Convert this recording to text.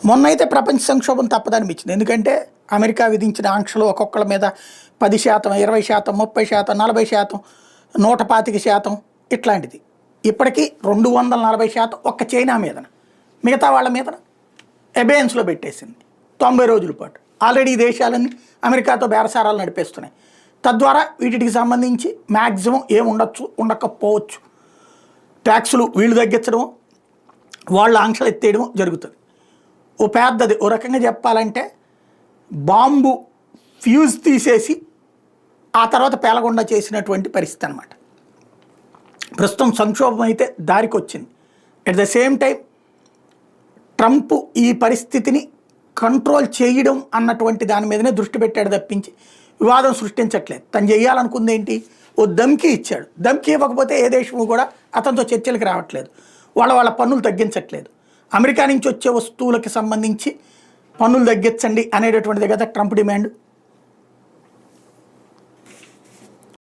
మొన్నైతే ప్రపంచ సంక్షోభం తప్పదనిపించింది. ఎందుకంటే అమెరికా విధించిన ఆంక్షలు ఒక్కొక్కళ్ళ మీద 10%, 20%, 30%, 40%, 125% ఇట్లాంటిది. ఇప్పటికీ 240% ఒక్క చైనా మీదన, మిగతా వాళ్ళ మీదన అబేయన్స్లో పెట్టేసింది 90 రోజుల పాటు. ఆల్రెడీ ఈ దేశాలన్నీ అమెరికాతో బేరసారాలు నడిపేస్తున్నాయి. తద్వారా వీటికి సంబంధించి మ్యాక్సిమం ఏముండొచ్చు ఉండకపోవచ్చు, ట్యాక్సులు వీళ్ళు తగ్గించడం, వాళ్ళ ఆంక్షలు ఎత్తేయడం జరుగుతుంది. ఓ పెద్దది ఓ రకంగా చెప్పాలంటే బాంబు ఫ్యూజ్ తీసేసి ఆ తర్వాత పేలకుండా చేసినటువంటి పరిస్థితి అనమాట. ప్రస్తుతం సంక్షోభం అయితే దారికి వచ్చింది. At the same time Trump ఈ పరిస్థితిని కంట్రోల్ చేయడం అన్నటువంటి దాని మీదనే దృష్టి పెట్టాడు తప్పించి వివాదం సృష్టించట్లేదు. తను చేయాలనుకుంది ఏంటి, ఓ ధమ్కీ ఇచ్చాడు. ధమ్కీ ఇవ్వకపోతే ఏ దేశము కూడా అతనితో చర్చలకు రావట్లేదు, వాళ్ళ పన్నులు తగ్గించట్లేదు. అమెరికా నుంచి వచ్చే వస్తువులకి సంబంధించి పన్నులు తగ్గించండి అనేటటువంటిది కదా ట్రంప్ డిమాండ్.